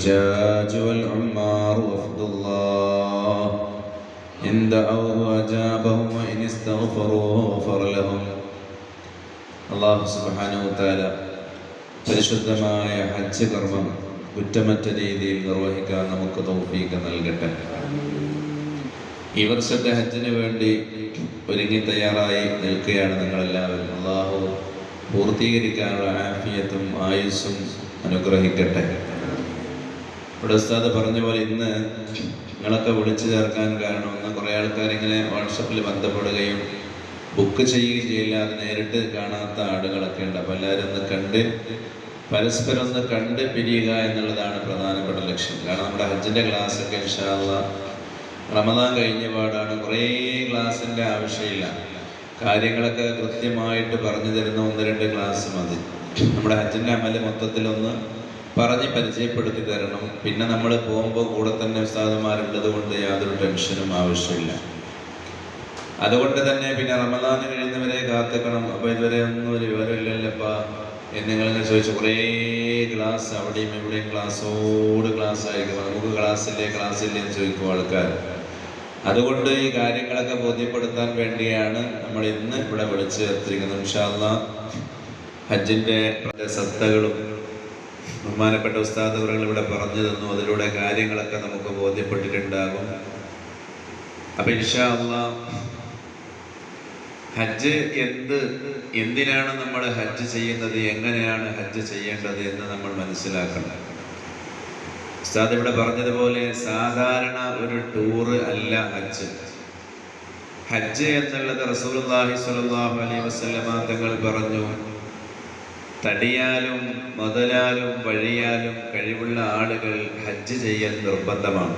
الحجاج والعمار وفد الله إن دعوه أجابهم وإن استغفروا غفر لهم. അല്ലാഹു സുബ്ഹാനഹു വതആല പരിശുദ്ധമായ ഹജ്ജ് കർമ്മം കുറ്റമറ്റ രീതിയിൽ നിർവഹിക്കാൻ നമുക്ക് തൗഫീഖ് നൽകട്ടെ. ഈ വർഷത്തെ ഹജ്ജിന് വേണ്ടി ഒരുങ്ങി തയ്യാറായി നിൽക്കുകയാണ് നിങ്ങളെല്ലാവരും. അല്ലാഹു പൂർത്തീകരിക്കാനുള്ള ആഫിയത്തും ആയുസ്സും അനുഗ്രഹിക്കട്ടെ. ഇവിടെ ഉസ്താദ് പറഞ്ഞ പോലെ ഇന്ന് നിങ്ങളൊക്കെ വിളിച്ചു ചേർക്കാൻ കാരണം ഒന്ന് കുറേ ആൾക്കാരിങ്ങനെ വാട്സപ്പിൽ ബന്ധപ്പെടുകയും ബുക്ക് ചെയ്യുകയും ചെയ്യില്ല, അത് നേരിട്ട് കാണാത്ത ആളുകളൊക്കെ ഉണ്ട്. അപ്പോൾ എല്ലാവരും ഒന്ന് കണ്ട് പരസ്പരം ഒന്ന് കണ്ട് പിരിയുക എന്നുള്ളതാണ് പ്രധാനപ്പെട്ട ലക്ഷ്യം. കാരണം നമ്മുടെ ഹജ്ജിൻ്റെ ക്ലാസ്സൊക്കെ ഇൻഷാ അല്ലാഹ് റമദാൻ കഴിഞ്ഞ പാടാണ്. കുറേ ക്ലാസ്സിൻ്റെ ആവശ്യമില്ല, കാര്യങ്ങളൊക്കെ കൃത്യമായിട്ട് പറഞ്ഞു തരുന്ന 1-2 ക്ലാസ് മതി. നമ്മുടെ ഹജ്ജിൻ്റെ അമല് മൊത്തത്തിലൊന്ന് പറഞ്ഞ് പരിചയപ്പെടുത്തി തരണം. പിന്നെ നമ്മൾ പോകുമ്പോൾ കൂടെ തന്നെ ഉസ്താദുമാരുള്ളത് കൊണ്ട് യാതൊരു ടെൻഷനും ആവശ്യമില്ല. അതുകൊണ്ട് തന്നെ പിന്നെ റമദാൻ കഴിയുന്നവരെ കാത്തിക്കണം. അപ്പോൾ ഇതുവരെ ഒന്നും ഒരു വിവരമില്ലല്ലപ്പാ എന്നിങ്ങനെ ചോദിച്ചു. കുറേ ക്ലാസ് അവിടെയും ഇവിടെയും ക്ലാസ്സോട് ക്ലാസ് ആയിരിക്കും. നമുക്ക് ക്ലാസ്സില്ലേ എന്ന് ചോദിക്കും ആൾക്കാർ. അതുകൊണ്ട് ഈ കാര്യങ്ങളൊക്കെ ബോധ്യപ്പെടുത്താൻ വേണ്ടിയാണ് നമ്മൾ ഇന്ന് ഇവിടെ വിളിച്ചു ചേർത്തിരിക്കുന്നത്. ഇൻഷാ അല്ലാഹ് ഹജ്ജിൻ്റെ സത്തകളും ബഹുമാനപ്പെട്ട ഉസ്താദ് അവர்கள் ഇവിടെ പറഞ്ഞു തന്നു. അതിലൂടെ കാര്യങ്ങളൊക്കെ നമുക്ക് ബോധ്യപ്പെട്ടിട്ടുണ്ടാകും. അപ്പം ഇൻഷാ അല്ലാഹ് ഹജ്ജ് എന്തിനാണ് നമ്മൾ ഹജ്ജ് ചെയ്യുന്നത്, എങ്ങനെയാണ് ഹജ്ജ് ചെയ്യേണ്ടത് എന്ന് നമ്മൾ മനസ്സിലാക്കണം. ഉസ്താദ് ഇവിടെ പറഞ്ഞതുപോലെ സാധാരണ ഒരു ടൂറ് അല്ല ഹജ്ജ്. ഹജ്ജ് എന്നുള്ളത് റസൂലുള്ളാഹി സ്വല്ലല്ലാഹു അലൈഹി വസല്ലമ തങ്ങൾ പറഞ്ഞു, തടിയാലും മുതലാലും വഴിയാലും കഴിവുള്ള ആളുകൾ ഹജ്ജ് ചെയ്യൽ നിർബന്ധമാണ്.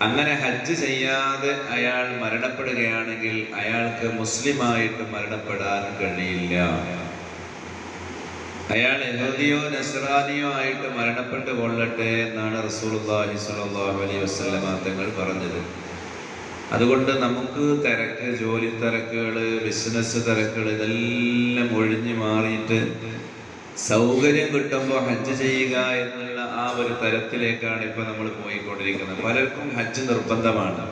അങ്ങനെ ഹജ്ജ് ചെയ്യാതെ അയാൾ മരണപ്പെടുകയാണെങ്കിൽ അയാൾക്ക് മുസ്ലിമായിട്ട് മരണപ്പെടാൻ കഴിയില്ല. അയാൾ യഹൂദിയോ നസ്രാനിയോ ആയിട്ട് മരണപ്പെട്ടു കൊള്ളട്ടെ എന്നാണ് റസൂലുള്ളാഹി സ്വല്ലല്ലാഹു അലൈഹി വസല്ലമ തങ്ങൾ പറഞ്ഞത്. അതുകൊണ്ട് നമുക്ക് തിരക്ക്, ജോലി തിരക്കുകൾ, ബിസിനസ് തിരക്കുകൾ ഇതെല്ലാം ഒഴിഞ്ഞു മാറിയിട്ട് സൗകര്യം കിട്ടുമ്പോൾ ഹജ്ജ് ചെയ്യുക എന്നുള്ള ആ ഒരു തരത്തിലേക്കാണ് ഇപ്പോൾ നമ്മൾ പോയിക്കൊണ്ടിരിക്കുന്നത്. പലർക്കും ഹജ്ജ് നിർബന്ധമാണ്.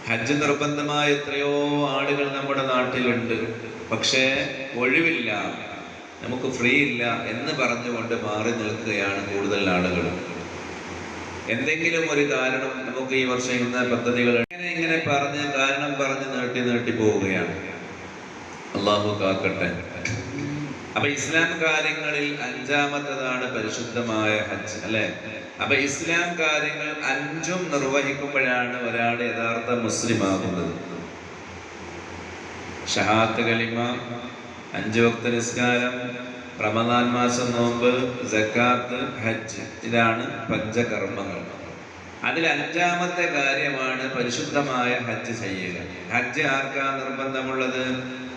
ഹജ്ജ് നിർബന്ധമായ എത്രയോ ആളുകൾ നമ്മുടെ നാട്ടിലുണ്ട്. പക്ഷേ ഒഴിവില്ല, നമുക്ക് ഫ്രീ ഇല്ല എന്ന് പറഞ്ഞുകൊണ്ട് മാറി നിൽക്കുകയാണ് കൂടുതൽ ആളുകൾ. എന്തെങ്കിലും ഒരു കാരണം നമുക്ക് ഈ വർഷം ഇന്ന പദ്ധതികൾ ഇങ്ങനെ പറഞ്ഞ് കാരണം പറഞ്ഞ് നീട്ടി പോവുകയാണ്. അള്ളാഹു കാക്കട്ടെ. അപ്പൊ ഇസ്ലാം കാര്യങ്ങളിൽ 5ാമത്തേതാണ് പരിശുദ്ധമായ ഹജ്ജ്, അല്ലെ? അപ്പൊ ഇസ്ലാം കാര്യങ്ങൾ 5ഉം നിർവഹിക്കുമ്പോഴാണ് ഒരാൾ യഥാർത്ഥ മുസ്ലിം ആകുന്നത്. ഷഹാദത്ത് കലിമ, 5 വക്ത് നിസ്കാരം, റമദാൻ മാസം നോമ്പ്, സക്കാത്ത്, ഹജ്ജ്, ഇതാണ് പഞ്ചകർമ്മങ്ങൾ. അതിൽ 5ാമത്തെ കാര്യമാണ് പരിശുദ്ധമായ ഹജ്ജ് ചെയ്യുക. ഹജ്ജ് ആർക്കാ നിർബന്ധമുള്ളത്?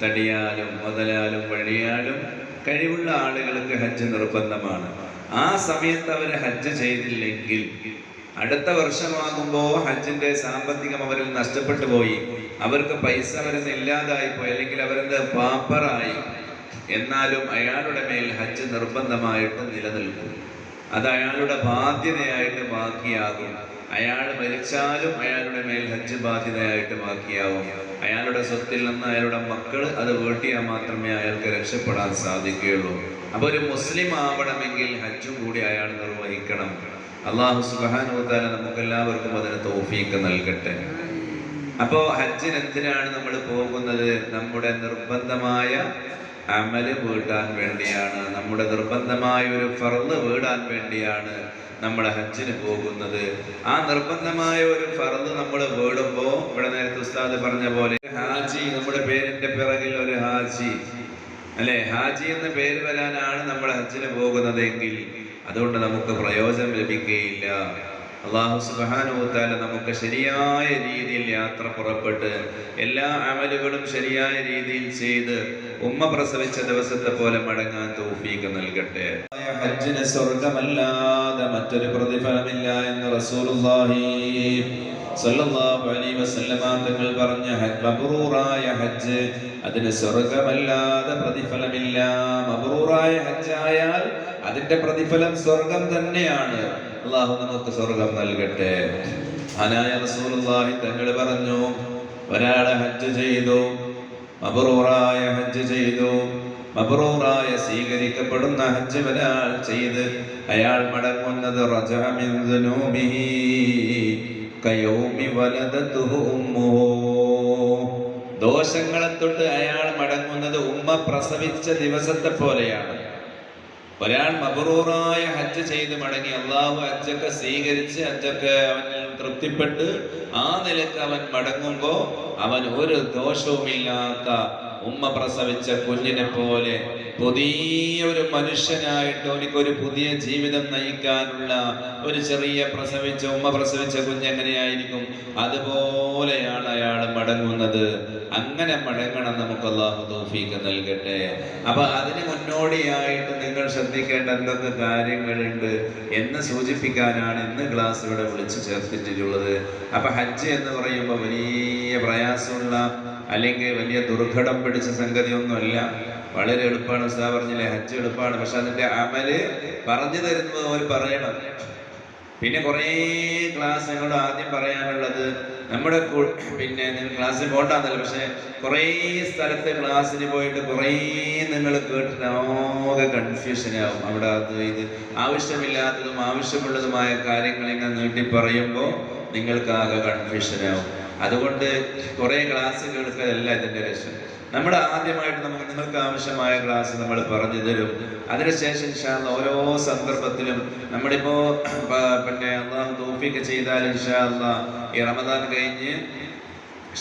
തടിയാലും മുതലാലും വഴിയാലും കഴിവുള്ള ആളുകൾക്ക് ഹജ്ജ് നിർബന്ധമാണ്. ആ സമയത്ത് അവർ ഹജ്ജ് ചെയ്തില്ലെങ്കിൽ അടുത്ത വർഷമാകുമ്പോൾ ഹജ്ജിന്റെ സാമ്പത്തികം അവരിൽ നഷ്ടപ്പെട്ടു പോയി, അവർക്ക് പൈസ അവരിൽ ഇല്ലാതായി പോയി, അല്ലെങ്കിൽ അവരെന്ത് പാപ്പറായി, എന്നാലും അയാളുടെ മേൽ ഹജ്ജ് നിർബന്ധമായിട്ട് നിലനിൽക്കും. അത് അയാളുടെ ബാധ്യതയായിട്ട് ബാക്കിയാകും. അയാൾ മരിച്ചാലും അയാളുടെ മേൽ ഹജ്ജ് ബാധ്യതയായിട്ട് ബാക്കിയാവും. അയാളുടെ സ്വത്തിൽ നിന്ന് അയാളുടെ മക്കൾ അത് വീട്ടിയാൽ മാത്രമേ അയാൾക്ക് രക്ഷപ്പെടാൻ സാധിക്കുകയുള്ളൂ. അപ്പോൾ ഒരു മുസ്ലിം ആവണമെങ്കിൽ ഹജ്ജും കൂടി അയാൾ നിർവഹിക്കണം. അല്ലാഹു സുബ്ഹാനഹു വ തആല നമുക്കെല്ലാവർക്കും അതിന് തൗഫീഖ് നൽകട്ടെ. അപ്പോൾ ഹജ്ജിന് എന്തിനാണ് നമ്മൾ പോകുന്നത്? നമ്മുടെ നിർബന്ധമായ അമല് വീട്ടാൻ വേണ്ടിയാണ്, നമ്മുടെ നിർബന്ധമായ ഒരു ഫർള് വീടാൻ വേണ്ടിയാണ് നമ്മൾ ഹജ്ജിന് പോകുന്നത്. ആ നിർബന്ധമായ ഒരു ഫർള് നമ്മൾ വീടുമ്പോൾ, ഇവിടെ നേരത്തെ ഉസ്താദ് പറഞ്ഞ പോലെ ഹാജി, നമ്മുടെ പേരിന്റെ പിറകിൽ ഒരു ഹാജി, അല്ലെ? ഹാജി എന്ന പേര് വരാനാണ് നമ്മൾ ഹജ്ജിന് പോകുന്നതെങ്കിൽ അതുകൊണ്ട് നമുക്ക് പ്രയോജനം ലഭിക്കുകയില്ല. അല്ലാഹു സുബ്ഹാനഹു വ തആല നമുക്ക് ശരിയായ രീതിയിൽ യാത്ര പുറപ്പെട്ട് എല്ലാ അമലുകളും ശരിയായ രീതിയിൽ ചെയ്ത് ഉമ്മ പ്രസവിച്ച ദിവസത്തെ പോലെ മടങ്ങാൻ തൗഫീഖ് നൽകട്ടെ. ഹജ്ജിന് സ്വർഗ്ഗമല്ലാതെ മറ്റൊരു പ്രതിഫലമില്ല എന്ന് റസൂലുള്ളാഹി സ്വല്ലല്ലാഹു അലൈഹി വസല്ലമ തങ്ങൾ പറഞ്ഞ മബ്റൂറായ ഹജ്ജ്, അതിന് സ്വർഗ്ഗമല്ലാതെ പ്രതിഫലമില്ല. മബ്റൂറായ ഹജ്ജായാൽ അതിന്റെ പ്രതിഫലം സ്വർഗം തന്നെയാണ്. അള്ളാഹു നമുക്ക് സ്വർഗം നൽകട്ടെ. മഹാനായ റസൂലുള്ളാഹി തങ്ങൾ പറഞ്ഞു, ഒരാളെ ഹജ്ജ് ചെയ്തു, മബ്റൂറായ ഹജ്ജ് ചെയ്തു, മബ്റൂറായ സ്വീകരിക്കപ്പെടുന്ന ഹജ്ജ് ഒരാൾ ചെയ്ത് അയാൾ മടങ്ങുന്നത് റജഅ മിൻ ദുനൂബിഹി കയൗമി വലദതുഹു ഉമ്മുഹു. ദോഷങ്ങളെ തൊട്ട് അയാൾ മടങ്ങുന്നത് ഉമ്മ പ്രസവിച്ച ദിവസത്തെ പോലെയാണ്. ഒരാൾ മബ്റൂറായ ഹജ്ജ് ചെയ്ത് മടങ്ങി, അള്ളാഹു ഹജ്ജൊക്കെ സ്വീകരിച്ച് ഹജ്ജൊക്കെ അവനിൽ തൃപ്തിപ്പെട്ട് ആ നിലക്ക് അവൻ മടങ്ങുമ്പോ അവൻ ഒരു ദോഷവുമില്ലാത്ത ഉമ്മ പ്രസവിച്ച കുഞ്ഞിനെ പോലെ പുതിയൊരു മനുഷ്യനായിട്ട് അവനിക്കൊരു പുതിയ ജീവിതം നയിക്കാനുള്ള ഒരു ചെറിയ ഉമ്മ പ്രസവിച്ച കുഞ്ഞെങ്ങനെയായിരിക്കും അതുപോലെയാണ് അയാൾ മടങ്ങുന്നത്. അങ്ങനെ മടങ്ങണം. നമുക്ക് അല്ലാഹു തൗഫീഖ് നൽകട്ടെ. അപ്പൊ അതിന് മുന്നോടിയായിട്ട് നിങ്ങൾ ശ്രദ്ധിക്കേണ്ട എന്തൊക്കെ കാര്യങ്ങളുണ്ട് എന്ന് സൂചിപ്പിക്കാനാണ് ഇന്ന് ക്ലാസ് ഇവിടെ വിളിച്ചു ചേർത്തിട്ടുള്ളത്. അപ്പൊ ഹജ്ജ് എന്ന് പറയുമ്പോൾ വലിയ പ്രയാസമുള്ള അല്ലെങ്കിൽ വലിയ ദുർഘടം പിടിച്ച സംഗതിയൊന്നുമല്ല. വളരെ എളുപ്പമാണ്. ഉസ്താദ് പറഞ്ഞില്ലേ ഹജ്ജ് എളുപ്പമാണ്, പക്ഷെ അതിന്റെ അമല് പറഞ്ഞു തരുന്നത് പോലെ പറയണം. പിന്നെ കുറേ ക്ലാസ് ഞങ്ങളോട് ആദ്യം പറയാനുള്ളത്, നമ്മുടെ പിന്നെ നിങ്ങൾ ക്ലാസ്സിൽ പോകണ്ടെന്നല്ല, പക്ഷെ കുറേ സ്ഥലത്ത് ക്ലാസ്സിന് പോയിട്ട് കുറേ നിങ്ങൾ കേട്ടിട്ട് ആകെ കൺഫ്യൂഷനാവും. അവിടെ അത് ഇത് ആവശ്യമില്ലാത്തതും ആവശ്യമുള്ളതുമായ കാര്യങ്ങൾ ഇങ്ങനെ നീട്ടി പറയുമ്പോൾ നിങ്ങൾക്ക് ആകെ കൺഫ്യൂഷനാവും. അതുകൊണ്ട് കുറേ ക്ലാസ് കേൾക്കലല്ല ഇതിന്റെ രസം. നമ്മൾ ആദ്യമായിട്ട് നിങ്ങൾക്ക് ആവശ്യമായ ക്ലാസ് നമ്മൾ പറഞ്ഞു തരും. അതിനുശേഷം ഇൻഷാ അല്ലാഹ് ഓരോ സന്ദർഭത്തിലും നമ്മളിപ്പോ പിന്നെ അല്ലാഹു തൗഫീഖ് ചെയ്താൽ ഇൻഷാ അല്ലാഹ് ഈ റമദാൻ കഴിഞ്ഞ്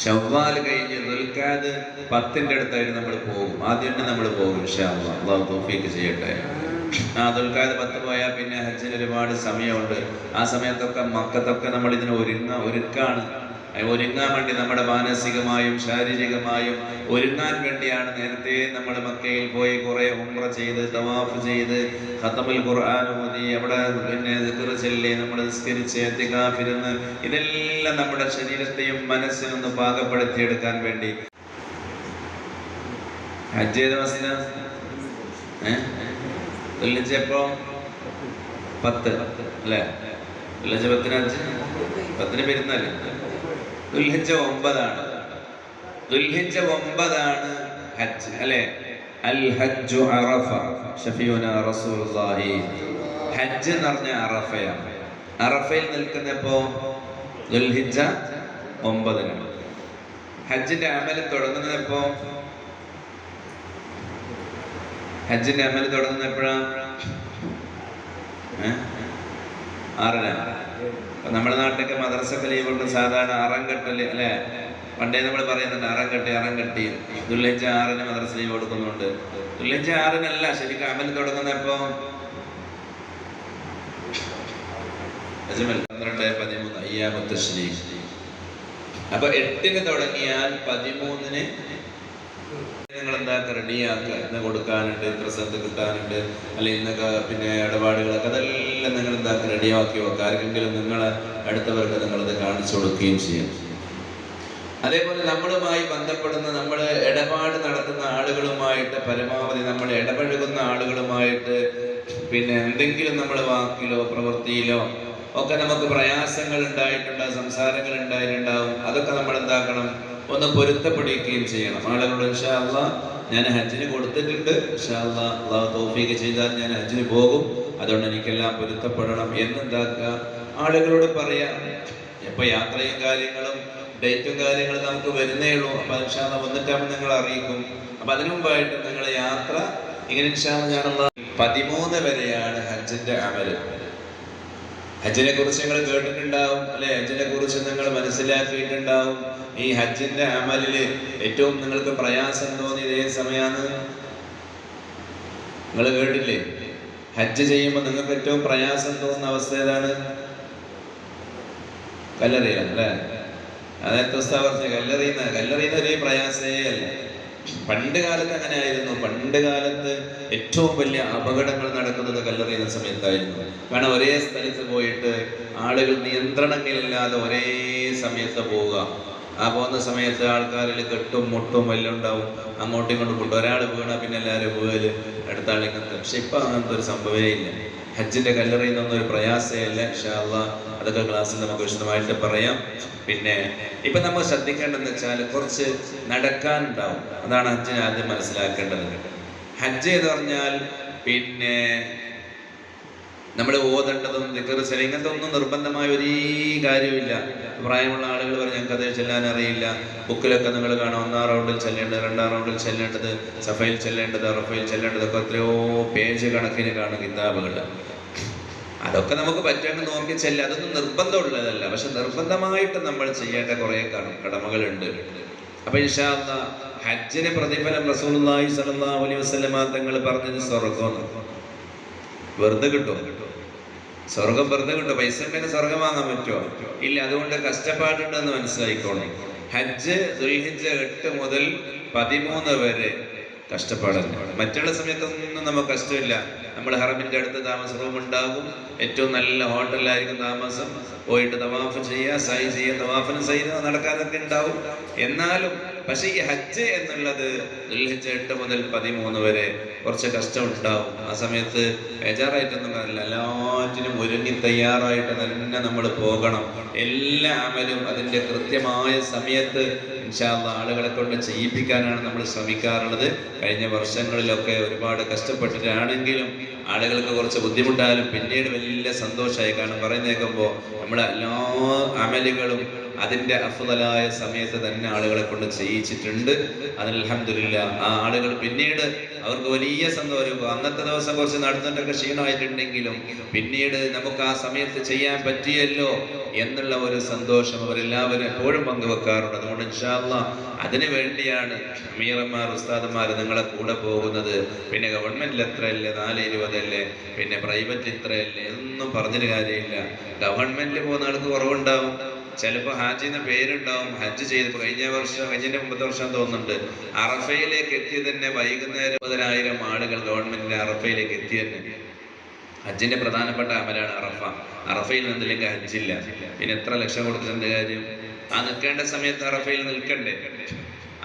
ശവ്വാൽ കഴിഞ്ഞ് ദുൽഖഅദ് 10ന്റെ അടുത്തായിട്ട് നമ്മൾ പോകും. ആദ്യം നമ്മൾ പോകും ഇൻഷാ അല്ലാഹ്. അല്ലാഹു തൗഫീഖ് ചെയ്യട്ടെ. ദുൽഖഅദ് 10 പോയാൽ പിന്നെ ഹജ്ജിന് ഒരുപാട് സമയമുണ്ട്. ആ സമയത്തൊക്കെ മക്കത്തൊക്കെ നമ്മൾ ഇതിന് ഒരുക്കാണ്. ഒരുങ്ങാൻ വേണ്ടി നമ്മുടെ മാനസികമായും ശാരീരികമായും ഒരുങ്ങാൻ വേണ്ടിയാണ് നേരത്തെ നമ്മൾ മക്കയിൽ പോയി കുറെ ഉംറ ചെയ്ത് തവാഫ് ചെയ്ത് ഖതമുൽ ഖുർആൻ ഓതി അവിടെ പിന്നെ ദിക്ർ ചൊല്ലി നമ്മൾ നിസ്കരിച്ച് ഇഅ്തികാഫിരുന്ന് ഇതെല്ലാം നമ്മുടെ ശരീരത്തെയും മനസ്സിനൊന്ന് പാകപ്പെടുത്തിയെടുക്കാൻ വേണ്ടി ഹജ്ജ് ചെയ്ത മസ്ന എപ്പോ 10 അല്ലേ? 10 പെരുന്നാല് ദുൽഹിജ്ജ 9 ദുൽഹിജ്ജ 9 ഹജ്ജ് അല്ലേ? അൽ ഹജ്ജു അറഫ ഷഫീഉനാ റസൂലുള്ളാഹി. ഹജ്ജ് എന്ന് പറഞ്ഞ അറഫയാണ്. അറഫയിൽ നിൽക്കുന്നപ്പോ ദുൽഹിജ്ജ 9. ഹജ്ജിന്റെ അമല് തുടങ്ങുന്നപ്പോ ഹജ്ജിന്റെ അമല് തുടങ്ങുന്ന എപ്പോഴാണ്? 6 നമ്മുടെ നാട്ടിലൊക്കെ മദ്രസക്ക് ലീവ് കൊണ്ട് സാധാരണ അറങ്കട്ടല് അല്ലെ? പണ്ടേ നമ്മൾ പറയുന്നുണ്ട് അറങ്കട്ടി. ദുൽഹിജ്ജ 6 മദ്രസ ലീവ് കൊടുക്കുന്നുണ്ട്. ദുൽഹിജ്ജ 6 ശരിക്കും അമൽ തുടങ്ങുന്നപ്പോ 12-13 അയ്യാമു തശ്രീഖ്. അപ്പൊ 8 തുടങ്ങിയാൽ 13 നിങ്ങൾ എന്താക്കുക, റെഡിയാക്കുക. ഇന്ന് കൊടുക്കാനുണ്ട്, ഇത്ര സ്ഥലത്ത് കിട്ടാനുണ്ട്, അല്ലെങ്കിൽ ഇന്നൊക്കെ പിന്നെ ഇടപാടുകളൊക്കെ അതെല്ലാം നിങ്ങൾ എന്താക്കുക, റെഡിയാക്കി വെക്കുക. ആർക്കെങ്കിലും നിങ്ങളെ അടുത്തവർക്ക് നിങ്ങളത് കാണിച്ചു കൊടുക്കുകയും ചെയ്യും. അതേപോലെ നമ്മളുമായി ബന്ധപ്പെടുന്ന നമ്മൾ ഇടപാട് നടത്തുന്ന ആളുകളുമായിട്ട് പരമാവധി നമ്മൾ ഇടപഴകുന്ന ആളുകളുമായിട്ട് പിന്നെ എന്തെങ്കിലും നമ്മൾ വാക്കിലോ പ്രവൃത്തിയിലോ ഒക്കെ നമുക്ക് പ്രയാസങ്ങൾ ഉണ്ടായിട്ടുണ്ടാവും, സംസാരങ്ങൾ ഉണ്ടായിട്ടുണ്ടാവും. അതൊക്കെ നമ്മൾ എന്താക്കണം, ഒന്ന് പൊരുത്തപ്പെടുകയും ചെയ്യണം. ആളുകളോട് ഇൻഷാ അല്ലാഹ് ഞാൻ ഹജ്ജിന് കൊടുത്തിട്ടുണ്ട്, ഇൻഷാ അല്ലാഹ് അല്ലാഹു തൗഫീഖ് ചെയ്താൽ ഞാൻ ഹജ്ജിന് പോകും, അതുകൊണ്ട് എനിക്കെല്ലാം പൊരുത്തപ്പെടണം എന്നെന്താക്കുക ആളുകളോട് പറയാം. ഇപ്പൊ യാത്രയും കാര്യങ്ങളും ഡേറ്റും കാര്യങ്ങളും നമുക്ക് വരുന്നേ ഉള്ളൂ. അപ്പൊ ഇൻഷാ അല്ലാഹ് വന്നിട്ടാകുമ്പോൾ നിങ്ങൾ അറിയിക്കും. അപ്പൊ അതിനു മുമ്പായിട്ട് നിങ്ങളെ യാത്ര ഇങ്ങനെ ഇൻഷാ അല്ലാഹ് 13 വരെയാണ് ഹജ്ജിന്റെ അമല്. ഹജ്ജിനെ കുറിച്ച് നിങ്ങൾ കേട്ടിട്ടുണ്ടാവും അല്ലെ? ഹജ്ജിനെ കുറിച്ച് നിങ്ങൾ മനസ്സിലാക്കിയിട്ടുണ്ടാവും. ഈ ഹജ്ജിന്റെ അമലില് ഏറ്റവും നിങ്ങൾക്ക് പ്രയാസം തോന്നിയത് ഏത് സമയമാണ്? നിങ്ങൾ കേട്ടില്ലേ? ഹജ്ജ് ചെയ്യുമ്പോൾ നിങ്ങൾക്ക് ഏറ്റവും പ്രയാസം തോന്നുന്ന അവസ്ഥ ഏതാണ്? കല്ലെറിയാൻ അല്ലേ? അതായത് പറഞ്ഞ കല്ലെറിയുന്ന ഒരു പ്രയാസേ അല്ല. പണ്ട് കാലത്ത് അങ്ങനെ ആയിരുന്നു. പണ്ട് കാലത്ത് ഏറ്റവും വലിയ അപകടങ്ങൾ നടക്കുന്നത് കല്ലെറിയുന്ന സമയത്തായിരുന്നു. കാരണം ഒരേ സ്ഥലത്ത് പോയിട്ട് ആളുകൾ നിയന്ത്രണങ്ങളില്ലാതെ ഒരേ സമയത്ത് പോവുക, ആ പോകുന്ന സമയത്ത് ആൾക്കാരിൽ കെട്ടും മുട്ടും എല്ലാം ഉണ്ടാവും, അങ്ങോട്ടും ഇങ്ങോട്ടും കൊണ്ടും. ഒരാൾ വീണാൽ പിന്നെ എല്ലാവരും വീഴല്, അടുത്ത ആളിങ്ങനത്തെ. പക്ഷെ ഇപ്പം അങ്ങനത്തെ ഒരു സംഭവമേ ഇല്ല. ഹജ്ജിന്റെ കല്ലറയിൽ നിന്നൊന്നും ഒരു പ്രയാസമേ ഇല്ല. ഇൻഷാ അല്ലാഹ് അതൊക്കെ ക്ലാസ്സിൽ നമുക്ക് വിശദമായിട്ട് പറയാം. പിന്നെ ഇപ്പൊ നമ്മൾ ശ്രദ്ധിക്കേണ്ടതെന്ന് വെച്ചാൽ കുറച്ച് നടക്കാനുണ്ടാവും. അതാണ് ഹജ്ജിന് ആദ്യം മനസ്സിലാക്കേണ്ടത്. ഹജ്ജ് എന്ന് പറഞ്ഞാൽ പിന്നെ നമ്മൾ ഓതേണ്ടതും ദിക്റ് ചൊല്ലി ഇങ്ങനത്തെ ഒന്നും നിർബന്ധമായ ഒരു കാര്യമില്ല. പ്രായമുള്ള ആളുകൾ പറയും ഞങ്ങൾക്ക് അത് ചെല്ലാൻ അറിയില്ല. ബുക്കിലൊക്കെ നിങ്ങൾ കാണാം, 1-ാം റൗണ്ടിൽ ചെല്ലേണ്ടത്, 2-ാം റൗണ്ടിൽ ചെല്ലേണ്ടത്, സഫയിൽ ചെല്ലേണ്ടത്, അറഫയിൽ ചെല്ലേണ്ടതൊക്കെ എത്രയോ പേജ് കണക്കിന് കാണും കിതാബുകൾ. അതൊക്കെ നമുക്ക് പറ്റുമെന്ന് നോക്കി ചെല്ലുക. അതൊന്നും നിർബന്ധമുള്ളതല്ല. പക്ഷെ നിർബന്ധമായിട്ട് നമ്മൾ ചെയ്യേണ്ട കുറേ കടമകളുണ്ട്. അപ്പൊ ഇൻഷാ അല്ലാഹ് ഹജ്ജിന് പ്രതിഫലം റസൂലുള്ളാഹി സ്വല്ലല്ലാഹു അലൈഹി വസല്ലമ തങ്ങൾ പറഞ്ഞത് സ്വർഗ്ഗം വെറുതെ കിട്ടും. സ്വർഗം വെറുതെ കിട്ടും. പൈസ ഉണ്ടെങ്കിൽ സ്വർഗം വാങ്ങാൻ പറ്റുമോ? ഇല്ല. അതുകൊണ്ട് കഷ്ടപ്പാടുണ്ടെന്ന് മനസ്സിലായിക്കോണം. ഹജ്ജ് ദുൽഹിജ്ജ 8 മുതൽ 13 വരെ കഷ്ടപ്പാടല്ല. മറ്റുള്ള സമയത്തൊന്നും നമുക്ക് കഷ്ടമില്ല. നമ്മൾ ഹറമിന്റെ അടുത്ത് താമസ റൂം ഉണ്ടാകും, ഏറ്റവും നല്ല ഹോട്ടലിലായിരിക്കും താമസം. പോയിട്ട് തവാഫ് ചെയ്യുക, സൈ ചെയ്യുക, തവാഫിനും സൈനും നടക്കാനൊക്കെ ഉണ്ടാവും. എന്നാലും പക്ഷെ ഈ ഹജ്ജ് എന്നുള്ളത് ദുൽഹിജ്ജ 8 മുതൽ 13 വരെ കുറച്ച് കഷ്ടം ഉണ്ടാവും. ആ സമയത്ത് ബേജാറായിട്ടൊന്നും കാര്യമില്ല. എല്ലാറ്റിനും ഒരുങ്ങി തയ്യാറായിട്ട് തന്നെ നമ്മൾ പോകണം. എല്ലാ അമലും അതിൻ്റെ കൃത്യമായ സമയത്ത് ഇൻഷാ അല്ലാഹ് ആളുകളെ കൊണ്ട് ചെയ്യിപ്പിക്കാനാണ് നമ്മൾ ശ്രമിക്കാറുള്ളത്. കഴിഞ്ഞ വർഷങ്ങളിലൊക്കെ ഒരുപാട് കഷ്ടപ്പെട്ടിട്ടാണെങ്കിലും ആളുകൾക്ക് കുറച്ച് ബുദ്ധിമുട്ടായാലും പിന്നീട് വലിയ സന്തോഷമായി. കാരണം പറയുന്നേക്കുമ്പോൾ നമ്മുടെ എല്ലാ അമലുകളും അതിൻ്റെ അഫ്ളലായ സമയത്ത് തന്നെ ആളുകളെ കൊണ്ട് ചെയ്യിച്ചിട്ടുണ്ട്. അതിൽ അൽഹംദുലില്ലാഹ് ആ ആളുകൾ പിന്നീട് അവർക്ക് വലിയ സന്തോഷം. അന്നത്തെ ദിവസം കുറച്ച് നടന്നിട്ടൊക്കെ ക്ഷീണമായിട്ടുണ്ടെങ്കിലും പിന്നീട് നമുക്ക് ആ സമയത്ത് ചെയ്യാൻ പറ്റിയല്ലോ എന്നുള്ള ഒരു സന്തോഷം അവരെല്ലാവരും എപ്പോഴും പങ്കുവെക്കാറുണ്ട്. അതുകൊണ്ട് ഇൻഷാ അല്ലാഹ് അതിനു വേണ്ടിയാണ് അമീറന്മാർ ഉസ്താദന്മാർ നിങ്ങളെ കൂടെ പോകുന്നത്. പിന്നെ ഗവൺമെന്റിൽ എത്രയല്ലേ, 420 അല്ലേ, പിന്നെ പ്രൈവറ്റ് ഇത്രയല്ലേ, ഒന്നും പറഞ്ഞൊരു കാര്യമില്ല. ഗവൺമെന്റിൽ പോകുന്ന ആൾക്ക് കുറവുണ്ടാവും. ചിലപ്പോൾ ഹാജിന്ന് പേരുണ്ടാവും. ഹജ്ജ് ചെയ്ത് കഴിഞ്ഞതിന്റെ മുമ്പത്തെ വർഷം തോന്നുന്നുണ്ട് അറഫയിലേക്ക് എത്തി തന്നെ വൈകുന്നേരം 10,000 ആളുകൾ ഗവൺമെന്റിന്റെ അറഫയിലേക്ക് എത്തി തന്നെ. ഹജ്ജിന്റെ പ്രധാനപ്പെട്ട അമലാണ് അറഫ. അറഫയിൽ നിന്നില്ലെങ്കിൽ ഹജ്ജില്ല. പിന്നെ എത്ര ലക്ഷം കൊടുക്കേണ്ട കാര്യം? ആ നിൽക്കേണ്ട സമയത്ത് അറഫയിൽ നിൽക്കണ്ടേ?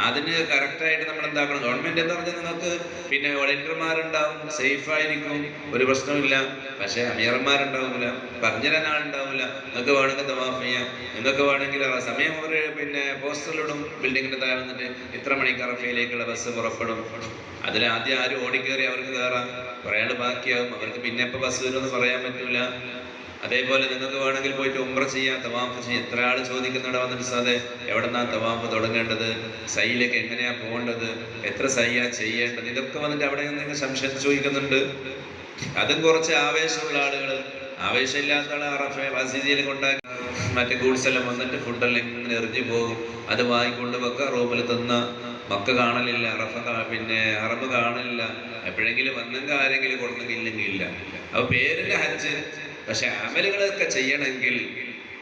അതിന് കറക്റ്റായിട്ട് നമ്മൾ എന്താക്കണം? ഗവൺമെന്റ് എന്ന് പറഞ്ഞാൽ നിങ്ങൾക്ക് പിന്നെ വോളണ്ടിയർമാരുണ്ടാവും, സേഫ് ആയിരിക്കും, ഒരു പ്രശ്നമില്ല. പക്ഷെ അമീറന്മാരുണ്ടാവില്ല, പറഞ്ഞു തരാൻ ആളുണ്ടാവില്ല. നിങ്ങൾക്ക് വേണമെങ്കിൽ തവാഫ് ചെയ്യാം, നിങ്ങൾക്ക് വേണമെങ്കിൽ സമയം അവർ പിന്നെ പോസ്റ്ററിലിടും, ബിൽഡിങ്ങിന്റെ താഴെ നിന്നിട്ട് ഇത്ര മണിക്ക് അറഫയിലേക്കുള്ള ബസ് പുറപ്പെടും. അതിൽ ആദ്യം ആരും ഓടിക്കേറി അവർക്ക് കയറാം, കുറേ ആൾ ബാക്കിയാവും. അവർക്ക് പിന്നെ എപ്പോൾ ബസ് വരുമെന്ന് പറയാൻ പറ്റൂല. അതേപോലെ നിങ്ങൾക്ക് വേണമെങ്കിൽ പോയിട്ട് ഉംറ ചെയ്യാം, തവാഫ് ചെയ്യാം. എത്ര ആൾ ചോദിക്കുന്നുണ്ട് വന്നിട്ട് സാധേ എവിടെന്നാ തവാഫ് തുടങ്ങേണ്ടത്, സൈയിലേക്ക് എങ്ങനെയാ പോകേണ്ടത്, എത്ര സയ്യാ ചെയ്യേണ്ടത്, ഇതൊക്കെ വന്നിട്ട് അവിടെ നിങ്ങൾ സംശയം ചോദിക്കുന്നുണ്ട്. അതും കുറച്ച് ആവേശമുള്ള ആളുകൾ. ആവേശമില്ലാത്ത ആൾ അറഫ വസീതിയിൽ കൊണ്ടാക്കി മറ്റേ ഗൂഡ്സ് എല്ലാം വന്നിട്ട് ഫുഡെല്ലാം ഇങ്ങനെ എറിഞ്ഞു പോകും. അത് വാങ്ങിക്കൊണ്ട് വെക്കുക, റൂമിൽ തിന്ന. മക്ക കാണലില്ല, അറഫ പിന്നെ അറബ് കാണലില്ല. എപ്പോഴെങ്കിലും വന്നെങ്കിൽ ആരെങ്കിലും കൊടുത്തെങ്കിൽ ഇല്ലെങ്കിൽ ഇല്ല. അപ്പൊ പേരിന്റെ ഹജ്ജ്. പക്ഷെ അമലുകളൊക്കെ ചെയ്യണമെങ്കിൽ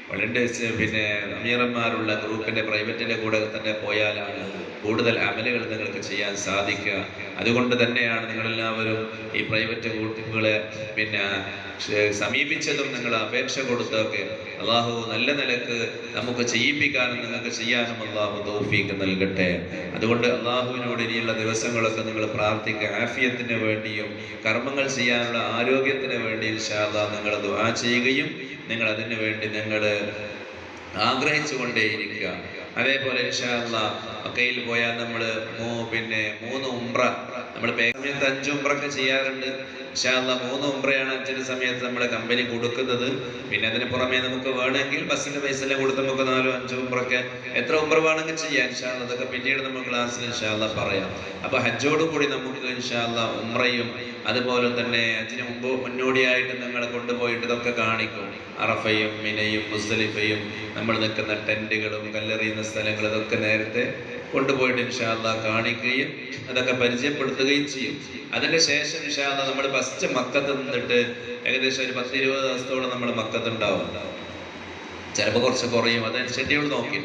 വളരെ പിന്നെ അമീറന്മാരുള്ള ഗ്രൂപ്പിന്റെ പ്രൈവറ്റിന്റെ കൂടെ തന്നെ പോയാലാണ് കൂടുതൽ അമലുകൾ നിങ്ങൾക്ക് ചെയ്യാൻ സാധിക്കുക. അതുകൊണ്ട് തന്നെയാണ് നിങ്ങളെല്ലാവരും ഈ പ്രൈവറ്റ് ഗ്രൂപ്പുകളെ പിന്നെ സമീപിച്ചതും നിങ്ങൾ അപേക്ഷ കൊടുത്തൊക്കെ. അള്ളാഹു നല്ല നിലക്ക് നമുക്ക് ചെയ്യിപ്പിക്കാനും നിങ്ങൾക്ക് ചെയ്യാനും അള്ളാഹു തൗഫീഖ് നൽകട്ടെ. അതുകൊണ്ട് അള്ളാഹുവിനോട് ഇനിയുള്ള ദിവസങ്ങളൊക്കെ നിങ്ങൾ പ്രാർത്ഥിക്കുക. ആഫിയത്തിന് വേണ്ടിയും കർമ്മങ്ങൾ ചെയ്യാനുള്ള ആരോഗ്യത്തിന് വേണ്ടി ഇൻഷാ അല്ലാഹ് നിങ്ങൾ ദുആ ചെയ്യുകയും നിങ്ങൾ അതിനു വേണ്ടി നിങ്ങൾ ആഗ്രഹിച്ചു കൊണ്ടേയിരിക്കുക. അതേപോലെ ഇൻഷാ അല്ലാഹ് മക്കയിൽ പോയാൽ നമ്മൾ പിന്നെ 3 ഉംറ നമ്മൾ സമയത്ത് 5 ഉംറയൊക്കെ ചെയ്യാറുണ്ട്. ഇൻഷാ അല്ലാഹ് 3 ഉംറയാണ് ഹജ്ജിന്റെ സമയത്ത് നമ്മളെ കമ്പനി കൊടുക്കുന്നത്. പിന്നെ അതിന് പുറമെ നമുക്ക് വേണമെങ്കിൽ ബസ്സിന്റെ പൈസ എല്ലാം കൊടുത്ത് നമുക്ക് 4-5 ഉംറയൊക്കെ എത്ര ഉംറ വേണമെങ്കിൽ ചെയ്യാം. ഇൻഷാ അല്ലാഹ് അതൊക്കെ പിന്നീട് നമ്മൾ ക്ലാസ്സിൽ ഇൻഷാ അല്ലാഹ് പറയാം. അപ്പൊ ഹജ്ജോട് കൂടി നമുക്ക് ഇൻഷാ അല്ലാഹ് ഉംറയും അതുപോലെ തന്നെ ഹജ്ജിന് മുന്നോടിയായിട്ട് നിങ്ങളെ കൊണ്ടുപോയിട്ട് ഇതൊക്കെ കാണിക്കും. അറഫയും മിനയും മുസ്ദലിഫയും നമ്മൾ നിൽക്കുന്ന ടെന്റുകളും കല്ലെറിയുന്ന സ്ഥലങ്ങൾ ഇതൊക്കെ നേരത്തെ കൊണ്ടുപോയിട്ട് ഇൻഷാ അല്ലാഹ് കാണിക്കുകയും അതൊക്കെ പരിചയപ്പെടുത്തുകയും ചെയ്യും. അതിന്റെ ശേഷം ഇൻഷാ അല്ലാഹ് നമ്മൾ ഫസ്റ്റ് മക്കത്ത് നിന്നിട്ട് ഏകദേശം ഒരു 10-20 ദിവസത്തോളം നമ്മൾ മക്കത്തുണ്ടാവും. ചിലപ്പോൾ കുറച്ച് കുറയും, അത് ഷെഡ്യൂൾ നോക്കി.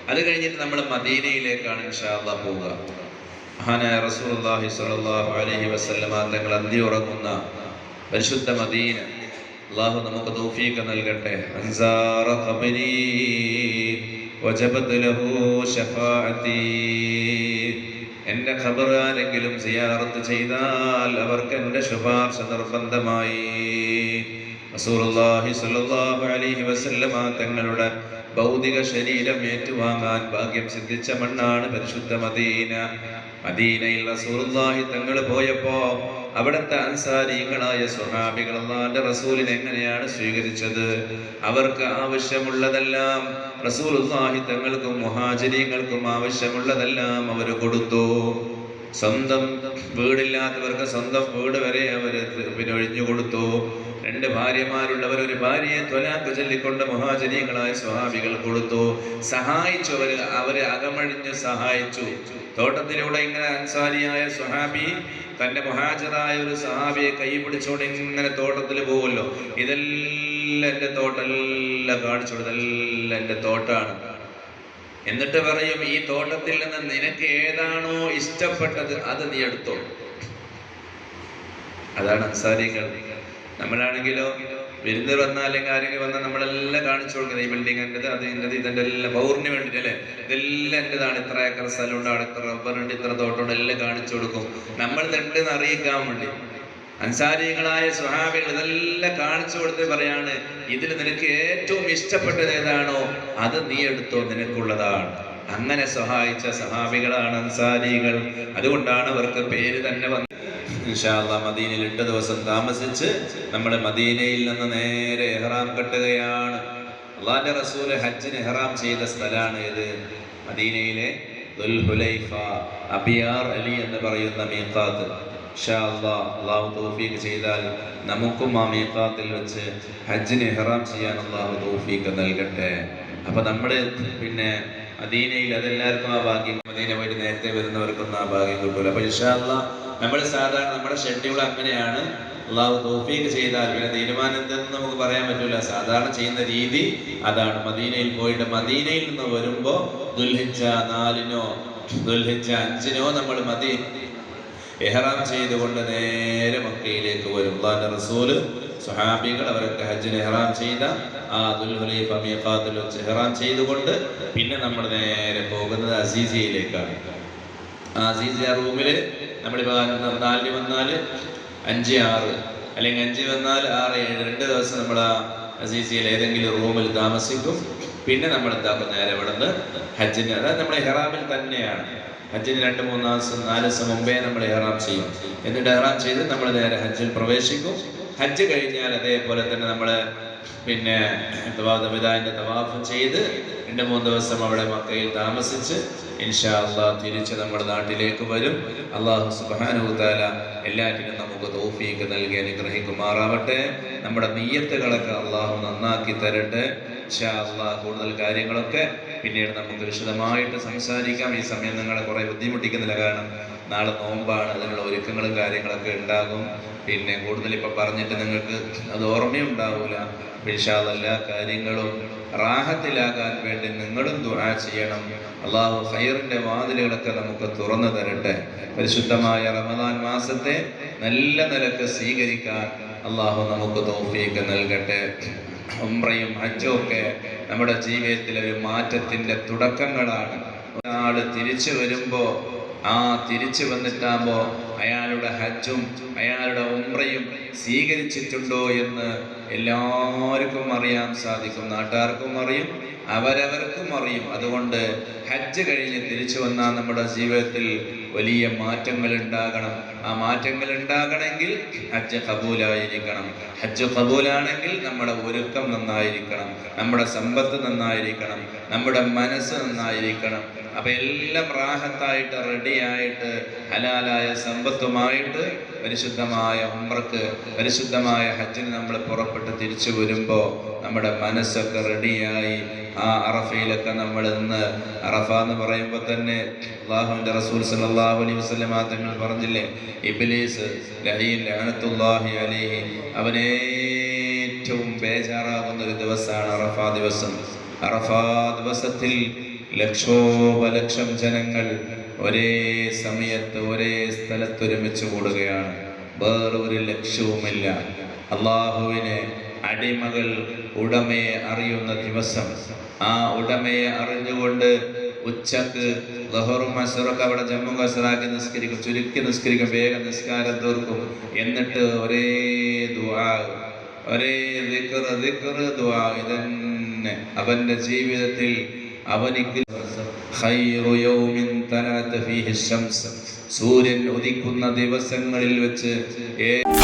അത് കഴിഞ്ഞിട്ട് നമ്മൾ മദീനയിലേക്കാണ് ഇൻഷാ അല്ലാഹ് പോവുക. മഹാനായ റസൂലുള്ളാഹി സ്വല്ലല്ലാഹു അലൈഹി വസല്ലമ തങ്ങൾ അന്തി ഉറങ്ങുന്ന പരിശുദ്ധ മദീന അല്ലാഹു നമുക്ക് തൗഫീഖ് നൽകട്ടെ. അൻസാറ ഖബരി വജബത് ലഹു ശഫാഅതി. എൻ്റെ ഖബർ ആരെങ്കിലും സിയാറത്ത് ചെയ്താൽ അവർക്ക് എൻ്റെ ശുപാർശ നിർബന്ധമായി. റസൂലുള്ളാഹി സ്വല്ലല്ലാഹു അലൈഹി വസല്ലമ തങ്ങളുടെ ഭൗതിക ശരീരം ഏറ്റുവാങ്ങാൻ ഭാഗ്യം സിദ്ധിച്ച മണ്ണാണ് പരിശുദ്ധ മദീന. മദീനയിൽ റസൂലുള്ളാഹി തങ്ങൾ പോയപ്പോ അവിടുത്തെ അൻസാരികളായ സ്വഹാബികൾ അല്ലാഹുവിന്റെ റസൂലിനെ എങ്ങനെയാണ് സ്വീകരിച്ചത്? അവർക്ക് ആവശ്യമുള്ളതെല്ലാം റസൂലുള്ളാഹി തങ്ങൾക്കും മുഹാജിരീങ്ങൾക്കും ആവശ്യമുള്ളതെല്ലാം അവർ കൊടുത്തു. സ്വന്തം വീടില്ലാത്തവർക്ക് സ്വന്തം വീട് വരെ അവർ പിന്നെ ഒഴിഞ്ഞു കൊടുത്തു. 2 ഭാര്യമാരുള്ളവർ ഒരു ഭാര്യയെ ത്വലാഖ് ചൊല്ലിക്കൊണ്ട് മുഹാജിരീങ്ങളായ സ്വഹാബികൾ കൊടുത്തു. സഹായിച്ചു, അവരെ അകമഴിഞ്ഞ് സഹായിച്ചു. തോട്ടത്തിലൂടെ ഇങ്ങനെ അൻസാരിയായ സ്വഹാബി തന്റെ മുഹാജിറായ ഒരു സഹാബിയെ കൈ പിടിച്ചോണ്ട് ഇങ്ങനെ തോട്ടത്തിൽ പോകുമല്ലോ. ഇതെല്ലാം എൻ്റെ തോട്ടെല്ലാം കാണിച്ചു കൊടുത്തു, ഇതെല്ലാം എൻ്റെ തോട്ടാണ്. എന്നിട്ട് പറയും, ഈ തോട്ടത്തിൽ നിന്ന് നിനക്ക് ഏതാണോ ഇഷ്ടപ്പെട്ടത് അത് നീ എടുത്തോ. അതാണ് അൻസാരികൾ. നമ്മളാണെങ്കിലോ വിരുന്ന് വന്നാൽ അല്ലെങ്കിൽ ആരെങ്കിലും വന്നാൽ നമ്മളെല്ലാം കാണിച്ചു കൊടുക്കുന്നത്, ഈ ബിൽഡിംഗ് എൻ്റെത്, അത് എൻ്റെത്, ഇതെൻ്റെ എല്ലാം പൗറിന് വേണ്ടിയിട്ട് അല്ലേ, ഇതെല്ലാം എൻ്റെതാണ്, ഇത്ര ഏക്കർ സ്ഥലമുണ്ട്, അവിടെ ഇത്ര റബ്ബറുണ്ട്, ഇത്ര തോട്ടമുണ്ട്, എല്ലാം കാണിച്ചു കൊടുക്കും. നമ്മൾ ഇതുണ്ടെന്ന് അറിയിക്കാൻ വേണ്ടി. അൻസാരികളായ സ്വഹാബികൾ ഇതെല്ലാം കാണിച്ചു കൊടുത്ത് പറയാണ്, ഇതിൽ നിനക്ക് ഏറ്റവും ഇഷ്ടപ്പെട്ടത് ഏതാണോ അത് നീ എടുത്തോ, നിനക്കുള്ളതാണ്. അങ്ങനെ സഹായിച്ച സഹാബികളാണ് അൻസാരികൾ. അതുകൊണ്ടാണ് അവർക്ക് പേര് തന്നെ വന്നത്. ഇൻഷാ അല്ലാഹ് മദീനയിൽ 8 ദിവസം താമസിച്ച് നമ്മൾ മദീനയിൽ നിന്ന് നേരെ ഇഹ്റാം കെട്ടുകയാണ്. അല്ലാഹുവിന്റെ റസൂൽ ഹജ്ജിന് ഇഹ്റാം ചെയ്ത സ്ഥലമാണ് ഇത്, മദീനയിലെ ദുൽഹുലൈഫ, അബിയാർ അലി എന്ന് പറയുന്ന മീഖാത്ത്. ഇൻഷാ അല്ലാഹ് അല്ലാഹു തൗഫീഖ് ചെയ്താൽ നമുക്കും ആ മീഖാത്തിൽ വെച്ച് ഹജ്ജിന് ഇഹ്റാം ചെയ്യാൻ അല്ലാഹു തൗഫീഖ് നൽകട്ടെ. അപ്പൊ നമ്മൾ പിന്നെ മദീനയിൽ അതെല്ലാവർക്കും ആ ഭാഗ്യം, മദീന പോയിട്ട് നേരത്തെ വരുന്നവർക്കൊന്നും ആ ഭാഗ്യം കിട്ടൂല. അപ്പൊ ഇൻഷാ അല്ലാഹ് നമ്മൾ സാധാരണ നമ്മുടെ ഷെഡ്യൂൾ അങ്ങനെയാണ്. അല്ലാഹു തൗഫീഖ് ചെയ്താൽ പിന്നെ തീരുമാനം എന്തെന്ന് നമുക്ക് പറയാൻ പറ്റില്ല. സാധാരണ ചെയ്യുന്ന രീതി അതാണ്. മദീനയിൽ പോയിട്ട് മദീനയിൽ നിന്ന് വരുമ്പോ ദുൽഹിജ്ജ 4-നോ ദുൽഹിജ്ജ 5-നോ നമ്മൾ ഇഹ്റാം ചെയ്തുകൊണ്ട് നേരെ മക്കയിലേക്ക് വരും. അല്ലാഹുവിന്റെ റസൂല് സ്വഹാബികൾ അവരൊക്കെ ഹജ്ജിന് ഇഹ്റാം ചെയ്ത ആ ദുൽഹുലൈഫ മീഖാത്തിൽ വെച്ച് ഇഹ്റാം ചെയ്തുകൊണ്ട് പിന്നെ നമ്മൾ നേരെ പോകുന്നത് അസീസിയയിലേക്കാണ്. ആ അസീസിയ റൂമിൽ നമ്മളിപ്പോൾ 4-ന് വന്നാൽ 5-6 അല്ലെങ്കിൽ 5 വന്നാൽ 6-7 2 ദിവസം നമ്മൾ ആ അസീസിയയിൽ ഏതെങ്കിലും റൂമിൽ താമസിക്കും. പിന്നെ നമ്മൾ എന്താക്കും, നേരെ ഇവിടെ നിന്ന് ഹജ്ജിന്, അതായത് നമ്മുടെ ഇഹ്റാമിൽ തന്നെയാണ്. ഹജ്ജിന് 2-3 ദിവസം 4 ദിവസം മുമ്പേ നമ്മൾ ഇഹ്റാം ചെയ്യും. എന്നിട്ട് ഇഹ്റാം ചെയ്ത് നമ്മൾ നേരെ ഹജ്ജിൽ പ്രവേശിക്കും. ഹജ്ജ് കഴിഞ്ഞാൽ അതേപോലെ തന്നെ നമ്മൾ പിന്നെ വിദാഇന്റെ തവാഫ് ചെയ്ത് 2-3 ദിവസം അവിടെ മക്കയിൽ താമസിച്ച് ഇൻഷാ അല്ലാഹ് തിരിച്ച് നമ്മുടെ നാട്ടിലേക്ക് വരും. അല്ലാഹു സുബ്ഹാനഹു വ തആല എല്ലാറ്റിനും നമുക്ക് തൗഫീഖ് നൽകി അനുഗ്രഹിക്കുമാറാവട്ടെ. നമ്മുടെ നിയ്യത്തുകളൊക്കെ അല്ലാഹു നന്നാക്കി തരട്ടെ. ഇൻഷാ അല്ലാഹ് കൂടുതൽ കാര്യങ്ങളൊക്കെ പിന്നീട് നമുക്ക് വിശദമായിട്ട് സംസാരിക്കാം. ഈ സമയം നിങ്ങളെ കുറെ ബുദ്ധിമുട്ടിക്കുന്നില്ല, കാരണം നാളെ നോമ്പാണ്, അതിനുള്ള ഒരുക്കങ്ങളും കാര്യങ്ങളൊക്കെ ഉണ്ടാകും. പിന്നെ കൂടുതൽ ഇപ്പം പറഞ്ഞിട്ട് നിങ്ങൾക്ക് അത് ഓർമ്മയുണ്ടാവില്ല. ഇൻഷാ അല്ലാഹ് എല്ലാ കാര്യങ്ങളും റാഹത്തിലാകാൻ വേണ്ടി നിങ്ങളും ദുആ ചെയ്യണം. അല്ലാഹു ഖൈറിന്റെ വാതിലുകളൊക്കെ നമുക്ക് തുറന്നു തരട്ടെ. പരിശുദ്ധമായ റമദാൻ മാസത്തെ നല്ല നിലക്ക് സ്വീകരിക്കാൻ അല്ലാഹു നമുക്ക് തൗഫീഖ് നൽകട്ടെ. ഉംറയും ഹജ്ജും ഒക്കെ നമ്മുടെ ജീവിതത്തിലെ ഒരു മാറ്റത്തിന്റെ തുടക്കങ്ങളാണ്. ഒരാള് തിരിച്ചു വരുമ്പോ തിരിച്ചു വന്നിട്ടാകുമ്പോ അയാളുടെ ഹജ്ജും അയാളുടെ ഉംറയും സ്വീകരിച്ചിട്ടുണ്ടോ എന്ന് എല്ലാവർക്കും അറിയാൻ സാധിക്കും. നാട്ടുകാർക്കും അറിയും, അവരവർക്കും അറിയും. അതുകൊണ്ട് ഹജ്ജ് കഴിഞ്ഞ് തിരിച്ചു വന്നാൽ നമ്മുടെ ജീവിതത്തിൽ വലിയ മാറ്റങ്ങൾ ഉണ്ടാകണം. ആ മാറ്റങ്ങൾ ഉണ്ടാകണമെങ്കിൽ ഹജ്ജ് കബൂലായിരിക്കണം. ഹജ്ജ് കബൂലാണെങ്കിൽ നമ്മുടെ ഒരുക്കം നന്നായിരിക്കണം, നമ്മുടെ സമ്പത്ത് നന്നായിരിക്കണം, നമ്മുടെ മനസ്സ് നന്നായിരിക്കണം. അപ്പൊ എല്ലാം റാഹത്തായിട്ട് റെഡിയായിട്ട് ഹലാലായ സമ്പത്തുമായിട്ട് പരിശുദ്ധമായ ഉംറക്ക്, പരിശുദ്ധമായ ഹജ്ജിന് നമ്മൾ പുറപ്പെട്ട് തിരിച്ചു വരുമ്പോൾ നമ്മുടെ മനസ്സൊക്കെ റെഡിയായി ആ അറഫയിലൊക്കെ നമ്മൾ ഇന്ന്, അറഫ എന്ന് പറയുമ്പോൾ തന്നെ അല്ലാഹുവിന്റെ റസൂൽ സല്ലല്ലാഹു അലൈഹി വസല്ലം തങ്ങൾ പറഞ്ഞില്ലേ, ഇബ്ലീസ് ലഈൻ ലഅനത്തുല്ലാഹി അലൈഹി അവനേറ്റവും ബേജാറാകുന്ന ഒരു ദിവസമാണ് അറഫ ദിവസം. അറഫ ദിവസത്തിൽ ലക്ഷോപലക്ഷം ജനങ്ങൾ ഒരേ സമയത്ത് ഒരേ സ്ഥലത്ത് ഒരുമിച്ച് കൂടുകയാണ്. വേറൊരു ലക്ഷ്യവുമില്ല, അള്ളാഹുവിനെ അടിമകൾ ഉടമയെ അറിയുന്ന ദിവസം. ആ ഉടമയെ അറിഞ്ഞുകൊണ്ട് ഉച്ചക്ക് ലഹറും അസുറൊക്കെ അവിടെ ജമ്മു കസറാക്കി നിസ്കരിക്കും, ചുരുക്കി നിസ്കരിക്കും, വേഗം നിസ്കാരം തീർക്കും. എന്നിട്ട് ഒരേ ദുആ, ഒരേ ദിക്ർ ദുആ. ഇതന്നെ അവന്റെ ജീവിതത്തിൽ അവനിക്ക് ഖൈറു യൗമിൻ തലഅത ഫീഹി ശംസ്, സൂര്യൻ ഉദിക്കുന്ന ദിവസങ്ങളിൽ വെച്ച്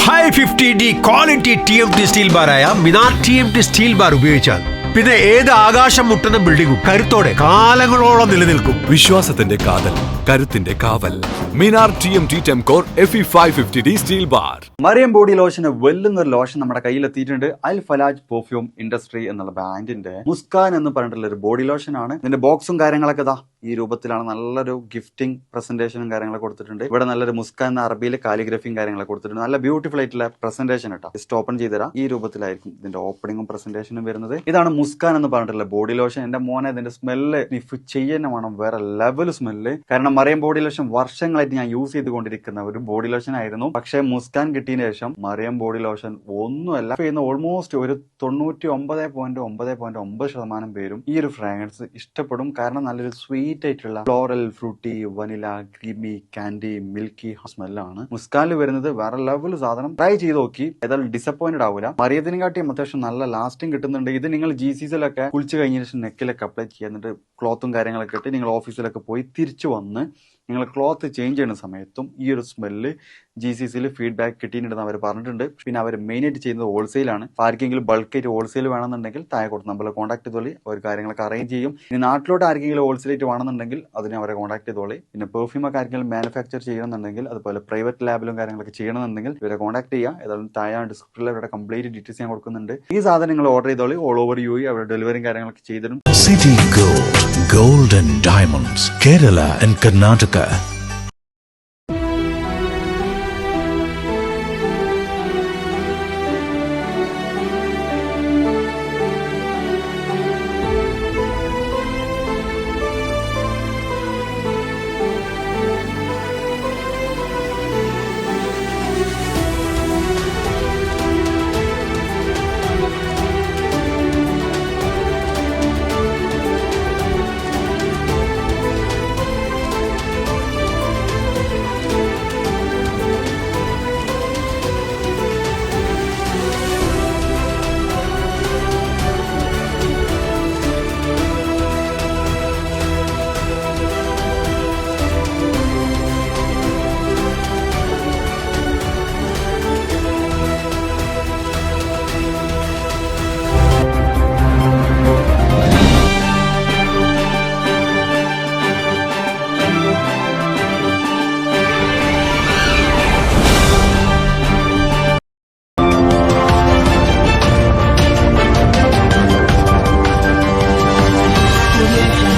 550D ക്വാളിറ്റി TMT സ്റ്റീൽ ബാറായ മിനാർ TMT സ്റ്റീൽ ബാർ ഉപയോഗിച്ചാൽ പിന്നെ ഏത് ആകാശം മുട്ടുന്ന ബിൽഡിംഗും കരുത്തോടെ കാലങ്ങളോളം നിലനിൽക്കും. വിശ്വാസത്തിന്റെ കാതൽ, കരുത്തിന്റെ കാവൽ. Minar TMT Temcore FE 550D steel bar. Mariyam body ലോഷന് വെല്ലുന്ന ഒരു ലോഷൻ നമ്മുടെ കയ്യിലെത്തിയിട്ടുണ്ട്. അൽ ഫലാജ് പെർഫ്യൂം ഇൻഡസ്ട്രി എന്നുള്ള ബ്രാൻഡിന്റെ മുസ്കാൻ എന്ന് പറഞ്ഞിട്ടുള്ള ഒരു ബോഡി ലോഷൻ ആണ്. ഇതിന്റെ ബോക്സും കാര്യങ്ങളൊക്കെ ഇതാ ഈ രൂപത്തിലാണ്. നല്ലൊരു ഗിഫ്റ്റിംഗ് പ്രസന്റേഷനും കാര്യങ്ങളൊക്കെ കൊടുത്തിട്ടുണ്ട്. ഇവിടെ നല്ലൊരു മുസ്കാൻ എന്ന അറബിയിൽ കാലിഗ്രഫിയും കാര്യങ്ങളൊക്കെ കൊടുത്തിട്ടുണ്ട്. നല്ല ബ്യൂട്ടിഫുൾ ആയിട്ടുള്ള പ്രസന്റേഷൻ കേട്ടോ. ജസ്റ്റ് ഓപ്പൺ ചെയ്തുതരാം. ഈ രൂപത്തിലായിരിക്കും ഇതിന്റെ ഓപ്പണിങ്ങും പ്രസന്റേഷനും വരുന്നത്. ഇതാണ് മുസ്കാൻ എന്ന് പറഞ്ഞിട്ടുള്ള ബോഡി ലോഷൻ. എന്റെ മോനെ ഇതിന്റെ സ്മെല്ല് നിഫ് ചെയ്യുന്ന വേണം, വേറെ ലെവൽ സ്മെല്ല്. കാരണം മറിയം ബോഡി ലോഷൻ വർഷങ്ങളായിട്ട് ഞാൻ യൂസ് ചെയ്തുകൊണ്ടിരിക്കുന്ന ഒരു ബോഡി ലോഷൻ ആയിരുന്നു. പക്ഷേ മുസ്കാൻ കിട്ടിയതിനു ശേഷം മറിയം ബോഡി ലോഷൻ ഒന്നുമല്ല ചെയ്യുന്ന ഓൾമോസ്റ്റ് ഒരു 99.9% പേരും ഈ ഒരു ഫ്രാഗ്രൻസ് ഇഷ്ടപ്പെടും. കാരണം നല്ലൊരു സ്വീറ്റ് ആയിട്ടുള്ള floral, fruity, vanilla, creamy, candy, milky സ്മെല്ലാണ് മുസ്കാനിൽ വരുന്നത്. വേറെ ലെവൽ സാധനം. ട്രൈ ചെയ്ത് നോക്കി, ഏതായാലും ഡിസപ്പോയിന്റഡ് ആവില്ല. മറിയത്തിനെ കാട്ടിയും അത്യാവശ്യം നല്ല ലാസ്റ്റിംഗ് കിട്ടുന്നുണ്ട്. ഇത് നിങ്ങൾ GCCയിലൊക്കെ കുളിച്ച് കഴിഞ്ഞ ശേഷം നെക്കിലൊക്കെ അപ്ലൈ ചെയ്യുന്നുണ്ട്. ക്ലോത്തും കാര്യങ്ങളൊക്കെ ഇട്ട് നിങ്ങൾ ഓഫീസിലൊക്കെ പോയി തിരിച്ചു വന്ന് നിങ്ങൾ ക്ലോത്ത് ചേഞ്ച് ചെയ്യുന്ന സമയത്തും ഈ ഒരു സ്മെല്ല് GCCയിൽ ഫീഡ്ബാക്ക് കിട്ടിയിട്ടുണ്ടെന്ന് അവർ പറഞ്ഞിട്ടുണ്ട്. പിന്നെ അവർ മെയിനായിട്ട് ചെയ്യുന്നത് ഹോൾസെയിലാണ്. ആർക്കെങ്കിലും ബൾക്കായിട്ട് ഹോൾസെയിൽ വേണമെന്നുണ്ടെങ്കിൽ താഴെ കൊടുത്ത് നമ്മളെ കോൺടാക്ട് ചെയ്തോളി. അവർ കാര്യങ്ങളൊക്കെ അറേഞ്ച് ചെയ്യും. ഇനി നാട്ടിലോട്ട് ആർക്കെങ്കിലും ഹോൾസെയിലായിട്ട് വേണമെന്നുണ്ടെങ്കിൽ അതിനെ അവരെ കോൺടാക്ട് ചെയ്തോളി. പിന്നെ പെർഫ്യൂമൊക്കെ ആർക്കെങ്കിലും മാനുഫാക്ചർ ചെയ്യണമെന്നുണ്ടെങ്കിൽ, അതുപോലെ പ്രൈവറ്റ് ലാബിലും കാര്യങ്ങളൊക്കെ ചെയ്യണമെന്നുണ്ടെങ്കിൽ ഇവരെ കോൺടാക്ട് ചെയ്യുക. ഏതായാലും താഴെ ഡിസ്ക്രിപ്ഷനിൽ അവരുടെ കംപ്ലീറ്റ് ഡീറ്റെയിൽസ് ഞാൻ കൊടുക്കുന്നുണ്ട്. ഈ സാധനം നിങ്ങൾ ഓർഡർ ചെയ്തോളി. ഓൾ ഓവർ UAE അവരുടെ ഡെലിവറിയും കാര്യങ്ങളൊക്കെ ചെയ്തിടും. City Gold and Diamonds, Kerala and Karnataka. Audio Jungle.